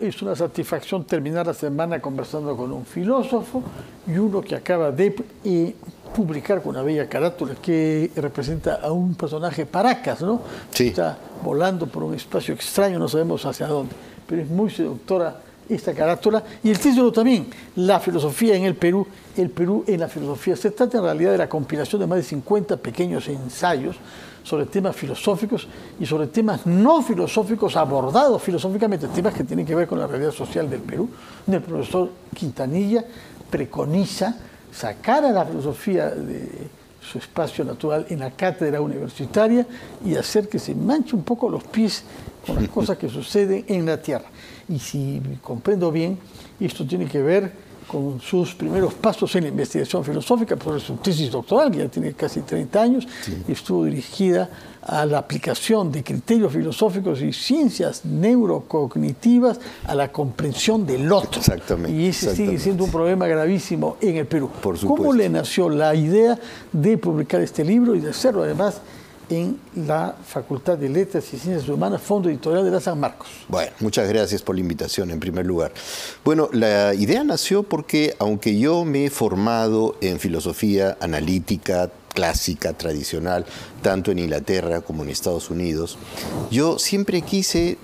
es una satisfacción terminar la semana conversando con un filósofo y uno que acaba de publicar con una bella carátula que representa a un personaje Paracas, ¿no? Sí. Está volando por un espacio extraño, no sabemos hacia dónde, pero es muy seductora esta carátula. Y el título también, La filosofía en el Perú en la filosofía. Se trata en realidad de la compilación de más de 50 pequeños ensayos sobre temas filosóficos y sobre temas no filosóficos abordados filosóficamente, temas que tienen que ver con la realidad social del Perú. El profesor Quintanilla preconiza sacar a la filosofía de su espacio natural en la cátedra universitaria y hacer que se manche un poco los pies con las cosas que suceden en la tierra. Y si comprendo bien, esto tiene que ver con sus primeros pasos en la investigación filosófica, por su tesis doctoral, que ya tiene casi 30 años, y estuvo dirigida a la aplicación de criterios filosóficos y ciencias neurocognitivas a la comprensión del otro. Exactamente. Y ese sigue siendo un problema gravísimo en el Perú. Por supuesto. ¿Cómo le nació la idea de publicar este libro y de hacerlo además en la Facultad de Letras y Ciencias Humanas, Fondo Editorial de la San Marcos? Bueno, muchas gracias por la invitación en primer lugar. Bueno, la idea nació porque aunque yo me he formado en filosofía analítica, clásica, tradicional, tanto en Inglaterra como en Estados Unidos, yo siempre quise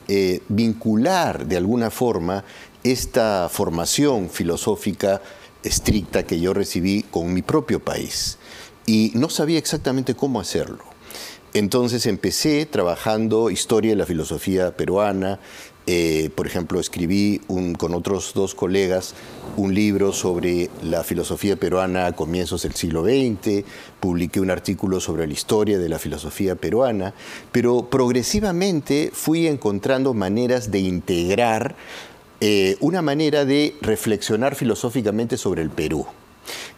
vincular de alguna forma esta formación filosófica estricta que yo recibí con mi propio país y no sabía exactamente cómo hacerlo. Entonces empecé trabajando historia de la filosofía peruana. Por ejemplo, escribí con otros dos colegas un libro sobre la filosofía peruana a comienzos del siglo XX, publiqué un artículo sobre la historia de la filosofía peruana, pero progresivamente fui encontrando maneras de integrar una manera de reflexionar filosóficamente sobre el Perú.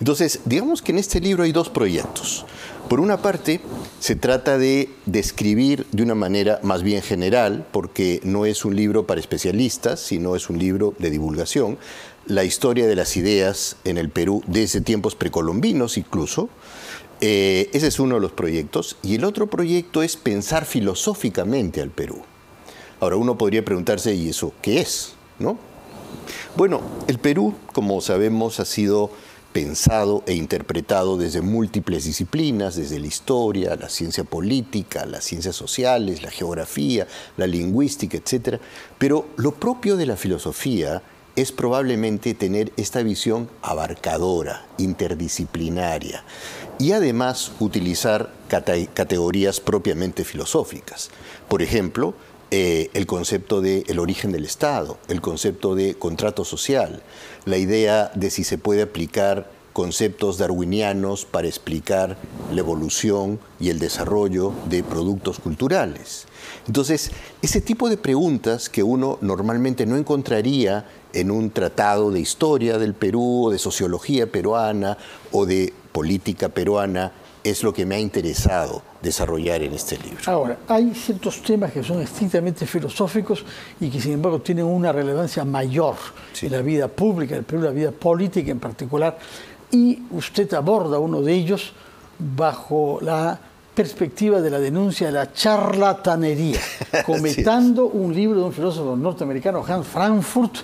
Entonces, digamos que en este libro hay dos proyectos. Por una parte, se trata de describir de una manera más bien general, porque no es un libro para especialistas, sino es un libro de divulgación, la historia de las ideas en el Perú desde tiempos precolombinos incluso. Ese es uno de los proyectos. Y el otro proyecto es pensar filosóficamente al Perú. Ahora, uno podría preguntarse, ¿y eso qué es? ¿No? Bueno, el Perú, como sabemos, ha sido pensado e interpretado desde múltiples disciplinas, desde la historia, la ciencia política, las ciencias sociales, la geografía, la lingüística, etc. Pero lo propio de la filosofía es probablemente tener esta visión abarcadora, interdisciplinaria, y además utilizar categorías propiamente filosóficas. Por ejemplo, el concepto de el origen del Estado, el concepto de contrato social, la idea de si se puede aplicar conceptos darwinianos para explicar la evolución y el desarrollo de productos culturales. Entonces, ese tipo de preguntas que uno normalmente no encontraría en un tratado de historia del Perú, o de sociología peruana, o de política peruana, es lo que me ha interesado desarrollar en este libro. Ahora, hay ciertos temas que son estrictamente filosóficos y que sin embargo tienen una relevancia mayor en la vida pública del Perú, la vida política en particular, y usted aborda uno de ellos bajo la perspectiva de la denuncia de la charlatanería, comentando un libro de un filósofo norteamericano, Hans Frankfurt,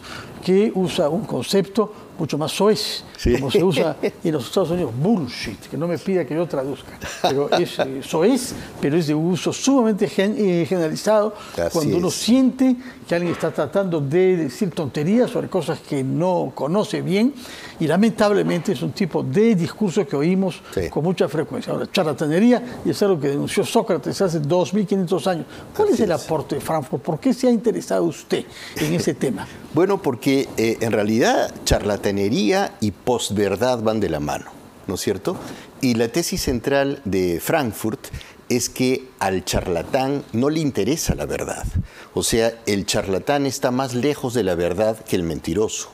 que usa un concepto mucho más soez, como se usa en los Estados Unidos, bullshit, que no me pida que yo traduzca, pero es soez, pero es de uso sumamente generalizado. Cuando uno siente que alguien está tratando de decir tonterías sobre cosas que no conoce bien, y lamentablemente es un tipo de discurso que oímos con mucha frecuencia. Ahora, charlatanería, y es algo que denunció Sócrates hace 2500 años. ¿Cuál es el aporte de Frankfurt? ¿Por qué se ha interesado usted en ese tema? Bueno, porque en realidad charlatanería y posverdad van de la mano, ¿no es cierto? Y la tesis central de Frankfurt es que al charlatán no le interesa la verdad. O sea, el charlatán está más lejos de la verdad que el mentiroso,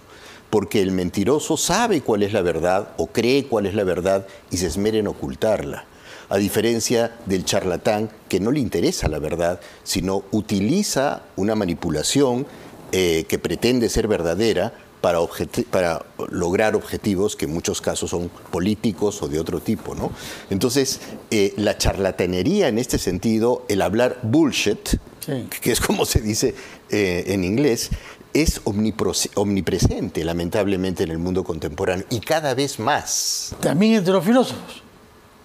porque el mentiroso sabe cuál es la verdad o cree cuál es la verdad y se esmera en ocultarla. A diferencia del charlatán que no le interesa la verdad, sino utiliza una manipulación que pretende ser verdadera para lograr objetivos que en muchos casos son políticos o de otro tipo, ¿no? Entonces, la charlatanería en este sentido, el hablar bullshit, que es como se dice en inglés, es omnipresente, lamentablemente, en el mundo contemporáneo, y cada vez más. También entre los filósofos.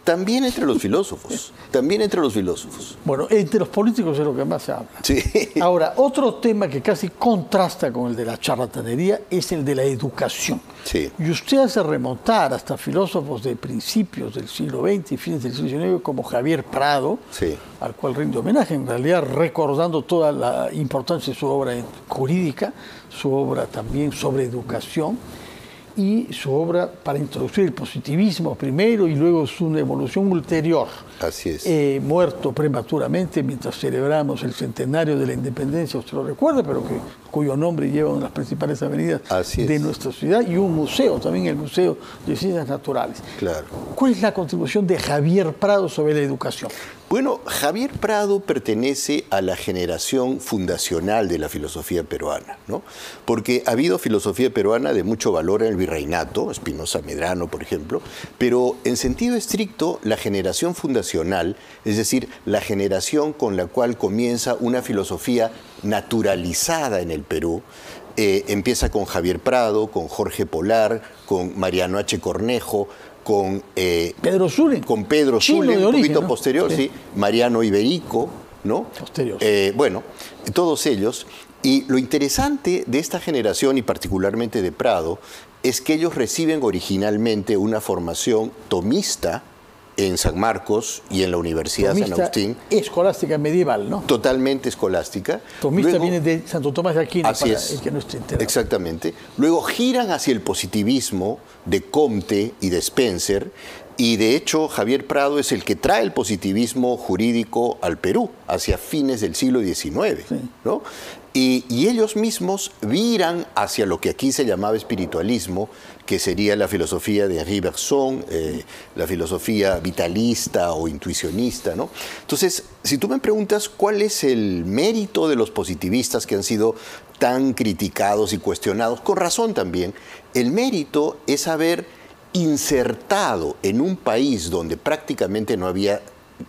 También entre los filósofos, también entre los filósofos. Bueno, entre los políticos es lo que más se habla. Sí. Ahora, otro tema que casi contrasta con el de la charlatanería es el de la educación. Sí. Y usted hace remontar hasta filósofos de principios del siglo XX y fines del siglo XIX como Javier Prado, Sí. al cual rinde homenaje, en realidad recordando toda la importancia de su obra jurídica, su obra también sobre educación, y su obra para introducir el positivismo primero y luego su evolución ulterior. Así es. Muerto prematuramente mientras celebramos el centenario de la independencia, usted lo recuerda, pero cuyo nombre lleva una de las principales avenidas de nuestra ciudad, y un museo, también el Museo de Ciencias Naturales. Claro. ¿Cuál es la contribución de Javier Prado sobre la educación? Bueno, Javier Prado pertenece a la generación fundacional de la filosofía peruana, ¿no? Porque ha habido filosofía peruana de mucho valor en el virreinato, Espinosa Medrano, por ejemplo, pero en sentido estricto, la generación fundacional, es decir, la generación con la cual comienza una filosofía naturalizada en el Perú, empieza con Javier Prado, con Jorge Polar, con Mariano H. Cornejo, con Pedro Zulen. Con Pedro Zulen, un poquito posterior, sí. Mariano Iberico, ¿no? Posterior. Bueno, todos ellos. Y lo interesante de esta generación, y particularmente de Prado, es que ellos reciben originalmente una formación tomista en San Marcos y en la Universidad tomista San Agustín. Escolástica medieval, ¿no? Totalmente escolástica. Tomista Luego, viene de Santo Tomás de Aquino, así para es, el que no esté enterado. Exactamente. Luego giran hacia el positivismo de Comte y de Spencer, y de hecho Javier Prado es el que trae el positivismo jurídico al Perú hacia fines del siglo XIX, sí. ¿no? Y ellos mismos viran hacia lo que aquí se llamaba espiritualismo, que sería la filosofía de Henri Bergson, la filosofía vitalista o intuicionista, ¿no? Entonces, si tú me preguntas cuál es el mérito de los positivistas que han sido tan criticados y cuestionados, con razón también, el mérito es haber insertado en un país donde prácticamente no había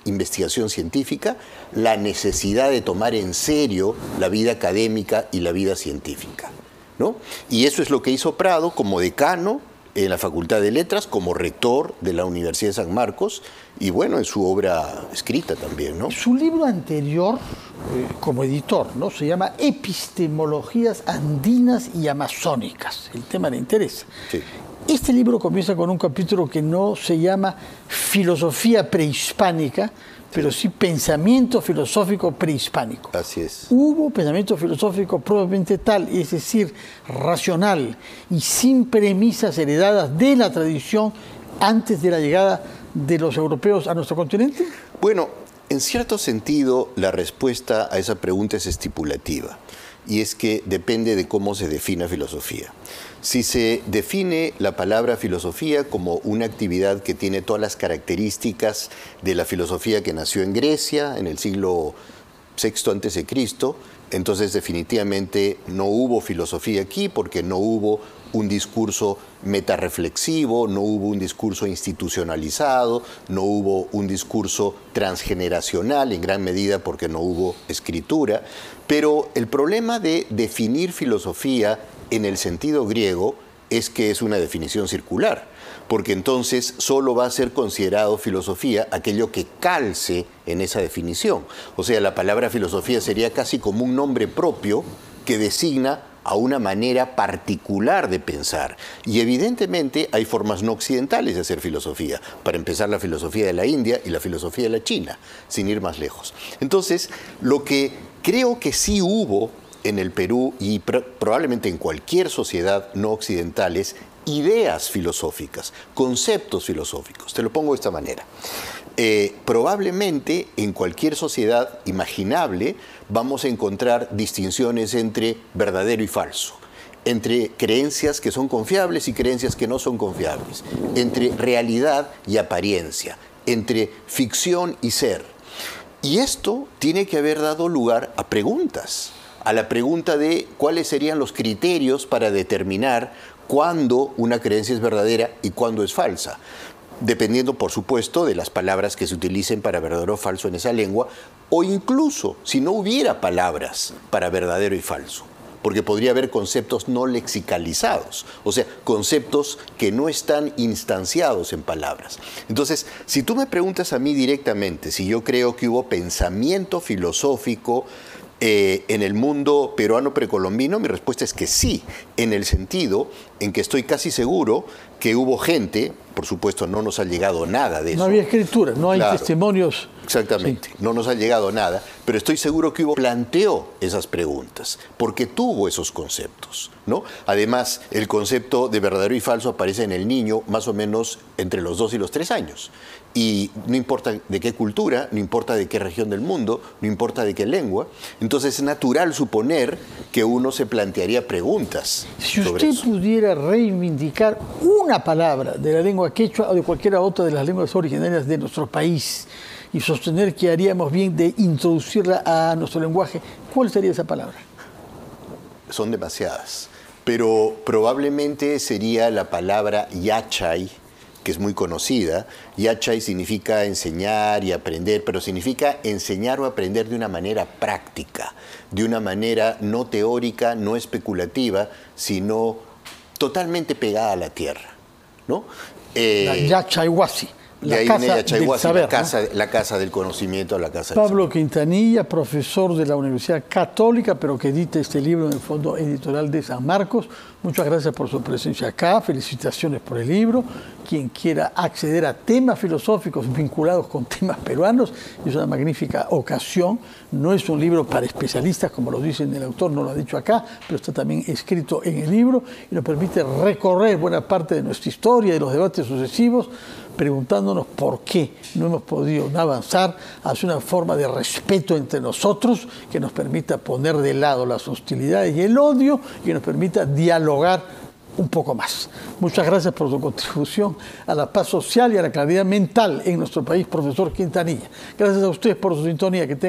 investigación científica, la necesidad de tomar en serio la vida académica y la vida científica, ¿no? Y eso es lo que hizo Prado como decano en la Facultad de Letras, como rector de la Universidad de San Marcos, y bueno, en su obra escrita también, ¿no? Su libro anterior, como editor, ¿no? Se llama Epistemologías Andinas y Amazónicas. El tema le interesa. Sí. Este libro comienza con un capítulo que no se llama Filosofía Prehispánica, pero sí Pensamiento Filosófico Prehispánico. Así es. Hubo pensamiento filosófico propiamente tal, es decir, racional y sin premisas heredadas de la tradición antes de la llegada de los europeos a nuestro continente. Bueno, en cierto sentido, la respuesta a esa pregunta es estipulativa, y es que depende de cómo se defina filosofía. Si se define la palabra filosofía como una actividad que tiene todas las características de la filosofía que nació en Grecia en el siglo VI a.C., entonces definitivamente no hubo filosofía aquí porque no hubo un discurso metarreflexivo, no hubo un discurso institucionalizado, no hubo un discurso transgeneracional en gran medida porque no hubo escritura. Pero el problema de definir filosofía en el sentido griego es que es una definición circular, porque entonces solo va a ser considerado filosofía aquello que calce en esa definición. O sea, la palabra filosofía sería casi como un nombre propio que designa a una manera particular de pensar. Y evidentemente hay formas no occidentales de hacer filosofía. Para empezar, la filosofía de la India y la filosofía de la China, sin ir más lejos. Entonces, lo que creo que sí hubo en el Perú y probablemente en cualquier sociedad no occidental es ideas filosóficas, conceptos filosóficos. Te lo pongo de esta manera. Probablemente en cualquier sociedad imaginable vamos a encontrar distinciones entre verdadero y falso, entre creencias que son confiables y creencias que no son confiables, entre realidad y apariencia, entre ficción y ser. Y esto tiene que haber dado lugar a preguntas, a la pregunta de cuáles serían los criterios para determinar cuándo una creencia es verdadera y cuándo es falsa, dependiendo, por supuesto, de las palabras que se utilicen para verdadero o falso en esa lengua, o incluso si no hubiera palabras para verdadero y falso. porque podría haber conceptos no lexicalizados, o sea, conceptos que no están instanciados en palabras. Entonces, si tú me preguntas a mí directamente si yo creo que hubo pensamiento filosófico en el mundo peruano precolombino, mi respuesta es que sí, en el sentido en que estoy casi seguro que hubo gente, por supuesto no nos ha llegado nada de eso. No había escritura, no hay Claro, testimonios. exactamente, Sí. no nos ha llegado nada, pero estoy seguro que planteó esas preguntas, porque tuvo esos conceptos, ¿no? Además, el concepto de verdadero y falso aparece en el niño más o menos entre los 2 y los 3 años. Y no importa de qué cultura, no importa de qué región del mundo, no importa de qué lengua. Entonces es natural suponer que uno se plantearía preguntas Si sobre usted eso. pudiera reivindicar una palabra de la lengua quechua o de cualquiera otra de las lenguas originarias de nuestro país y sostener que haríamos bien de introducirla a nuestro lenguaje, ¿cuál sería esa palabra? Son demasiadas, pero probablemente sería la palabra yachay, que es muy conocida. Yachay significa enseñar y aprender, pero significa enseñar o aprender de una manera práctica, de una manera no teórica, no especulativa, sino totalmente pegada a la tierra, ¿no? La Yachayhuasi, De la ahí casa viene del Yachayhuasi, saber, la casa del conocimiento, la casa del Pablo Quintanilla, profesor de la Universidad Católica, pero que edita este libro en el Fondo Editorial de San Marcos. Muchas gracias por su presencia acá, felicitaciones por el libro. Quien quiera acceder a temas filosóficos vinculados con temas peruanos, es una magnífica ocasión. No es un libro para especialistas, como lo dice el autor, no lo ha dicho acá, pero está también escrito en el libro y nos permite recorrer buena parte de nuestra historia y de los debates sucesivos, preguntándonos por qué no hemos podido avanzar hacia una forma de respeto entre nosotros que nos permita poner de lado las hostilidades y el odio y que nos permita dialogar un poco más. Muchas gracias por su contribución a la paz social y a la claridad mental en nuestro país, profesor Quintanilla. Gracias a ustedes por su sintonía. Que